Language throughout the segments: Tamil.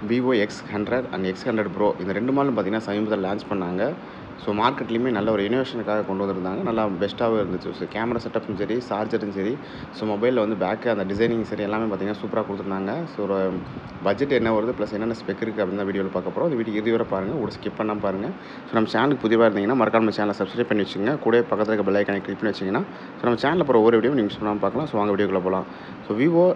Vivo X100 and X100 Pro இந்த 2 மாடலும் பார்த்தீங்கன்னா சமீபத்தில் லான்ச் பண்ணாங்க. ஸோ மார்க்கெட்லேயுமே நல்ல ஒரு இனோவேஷனுக்காக கொண்டு வந்திருந்தாங்க. நல்லா பெஸ்ட்டாகவும் இருந்துச்சு. ஸோ கேமரா செட்டப்பும் சரி, சார்ஜரும் சரி, ஸோ மொபைலில் வந்து பேக்கு அந்த டிசைனிங் சரி எல்லாமே பார்த்தீங்கன்னா சூப்பராக கொடுத்துருந்தாங்க. ஸோ ஒரு பட்ஜெட் என்ன வருது ப்ளஸ் என்னென்ன ஸ்பெக் இருக்குது அப்படின்னு தான் வீடியோவில் பார்க்க போகிறோம். இந்த வீடியோ இறுதி வரை பாருங்கள், ஒரு ஸ்கிப் பண்ணாமல் பாருங்கள். ஸோ நம்ம சேனலுக்கு புதியவாக இருந்தீங்கன்னா மறக்காம நம்ம சேனலை சப்ஸ்கிரைப் பண்ணி வச்சுங்க. கூட பக்கத்தில் இருக்க பெல் ஐக்கானை கிளிக் பண்ணி வச்சிங்கன்னா ஸோ நம்ம சேனலில் போகிற ஒவ்வொரு வீடியோ நீங்கள் மிஸ் பண்ணாமல் பார்க்கலாம். ஸோ வாங்க வீடியோக்குள்ளே போகலாம். So Vivo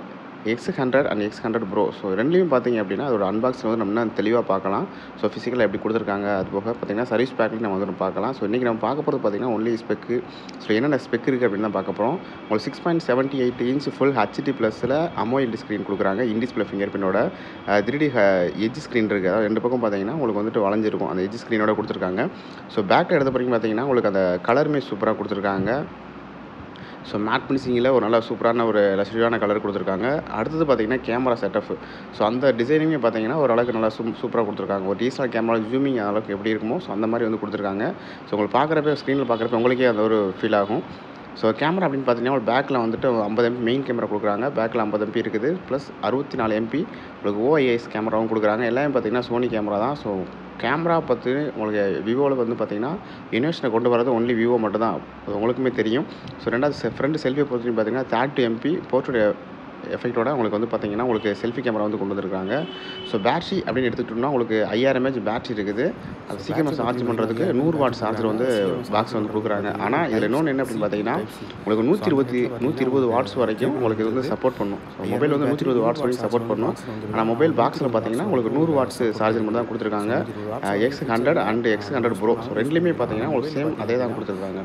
X100 and X100 Pro so ரெண்டுலேயும் பார்த்தீங்க அப்படின்னா அதோட அன்பாக்சிங் வந்து நம்ம இன்னும் தெளிவாக பார்க்கலாம். ஸோ ஃபிசிக்கலாக எப்படி கொடுத்துருக்காங்க, அது போக பார்த்தீங்கன்னா சர்வீஸ் பேக்லையும் நம்ம வந்து பார்க்கலாம். ஸோ இன்றைக்கி நம்ம பார்க்க போகிறது பார்த்தீங்கன்னா ஒன்லி ஸ்பெக்கு. ஸோ என்னென்ன ஸ்பெக் இருக்குது அப்படின்னு தான் பார்க்க போகிறோம். உங்களுக்கு 6.78 இன்ச் ஃபுல் HD ப்ளஸில் AMOLED ஸ்க்ரீன் கொடுக்குறாங்க. இன் டிஸ்பிளே ஃபிங்கர் பின்னோட 3D எட்ஜ் ஸ்க்ரீன் இருக்குது. அதாவது ரெண்டு பக்கம் பார்த்தீங்கன்னா உங்களுக்கு வந்துட்டு வளைஞ்சிருக்கும். அந்த எட்ஜ் ஸ்க்ரீனோட கொடுத்துருக்காங்க. ஸோ பேக்கில் எடுத்த பிறகு பார்த்தீங்கன்னா உங்களுக்கு அந்த கலருமே சூப்பராக கொடுத்துருக்காங்க. ஸோ மேட் ஃபினிஷிங்கில் ஒரு நல்ல சூப்பரான ஒரு லக்ஸரியான கலர் கொடுத்துருக்காங்க. அடுத்தது பார்த்தீங்கன்னா கேமரா செட்டப். ஸோ அந்த டிசைனிங்கே பார்த்தீங்கன்னா ஓரளவுக்கு நல்லா சூப்பராக கொடுத்துருக்காங்க. ஒரு டிஎஸ்எல்ஆர் கேமரா ஜூமிங் அளவுக்கு எப்படி இருக்குமோ ஸோ அந்த மாதிரி வந்து கொடுத்துருக்காங்க. ஸோ உங்களுக்கு பார்க்குறப்ப ஸ்க்ரீனில் பார்க்குறப்ப உங்களுக்கே அந்த ஒரு ஃபீல் ஆகும். ஸோ கேமரா அப்படின்னு பார்த்தீங்கன்னா ஒரு பேக்கில் வந்துட்டு 50 MP மெயின் கேமரா கொடுக்குறாங்க. பேக்கில் 50 MP இருக்குது. ப்ளஸ் 64 MP உங்களுக்கு OIS கேமராவும் கொடுக்குறாங்க. எல்லாமே பார்த்தீங்கன்னா சோனி கேமரா தான். ஸோ கேமரா பற்றி உங்களுக்கு விவோவில் வந்து பார்த்தீங்கன்னா இனோவேஷனை கொண்டு வரது ஒன்லி விவோ மட்டும் தான். அது உங்களுக்குமே தெரியும். ஸோ ரெண்டாவது ஃப்ரண்ட் செல்ஃபியை பொறுத்து பார்த்தீங்கன்னா 32 MP போர்ட்ரேட் எஃபெக்டோட உங்களுக்கு வந்து பார்த்தீங்கன்னா உங்களுக்கு செல்ஃபி கேமரா வந்து கொண்டு வந்திருக்காங்க. ஸோ பேட்டரி அப்படின்னு எடுத்துக்கிட்டோம்னா உங்களுக்கு 5000 mAh பேட்டரி இருக்குது. அது சீக்கிரமாக சார்ஜ் பண்ணுறதுக்கு 100 வாட் சார்ஜர் வந்து பாக்ஸ் வந்து கொடுக்குறாங்க. ஆனால் இதில் இன்னொன்று என்ன அப்படின்னு பார்த்தீங்கன்னா உங்களுக்கு 120 வாட்ஸ் வரைக்கும் உங்களுக்கு இது வந்து சப்போர்ட் பண்ணும். ஸோ மொபைல் வந்து 120 வாட்ஸ் வரைக்கும் சப்போர்ட் பண்ணும். ஆனால் மொபைல் பாக்ஸில் பார்த்தீங்கன்னா உங்களுக்கு 100 வாட்ஸ் சார்ஜர் மட்டும் தான் கொடுத்துருக்காங்க. X100 and X100 Pro so ரெண்டுலேயுமே பார்த்தீங்கன்னா உங்களுக்கு சேம் அதே தான் கொடுத்துருக்காங்க.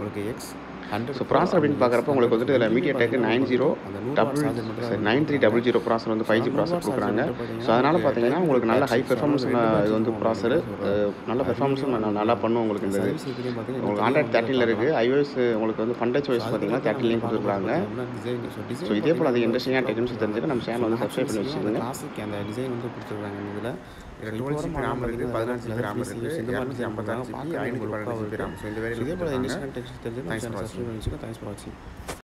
ஸோ ப்ராசர் அப்படின்னு பார்க்குறப்ப உங்களுக்கு வந்துட்டு இதில் MediaTek 9300 ப்ராசர் வந்து 5G ப்ராசர் கொடுக்குறாங்க. ஸோ அதனால் பார்த்தீங்கன்னா உங்களுக்கு நல்ல ஹை பெர்ஃபார்மன்ஸ் இது வந்து ப்ராசர் நல்ல பெர்ஃபார்மன்ஸும் நல்லா பண்ணும். உங்களுக்கு இந்த உங்களுக்கு Android 13 இருக்குது. iOS உங்களுக்கு வந்து ஃபண்டேஜ் வைஸ் பார்த்தீங்கன்னா 13 கொடுத்துருக்காங்க. ஸோ இதே போல் அது இன்ட்ரெஸ்டிங்காக டெக்னிக்ஸ் தெரிஞ்சுக்க நம்ம சேனல் வந்து சப்ஸ்கிரைப் பண்ணி வச்சுக்கோங்க. அந்த டிசைன் வந்து கொடுத்துருக்காங்க. இதில் 12 GB RAM இருக்குது, 14 GB RAM இருக்குது, 256 GB, 512 GB RAM. ஸோ இந்த வேலையில் இதே போல் இன்ட்ரெஸ்டிங்காக டெக்னிக்ஸ் தெரிஞ்சுக்க நம்ம சேனல் சப்ஸ்கிரைப் பண்ணி வச்சுக்கோங்க. தேங்க்ஸ் ஃபார் வாட்சிங்.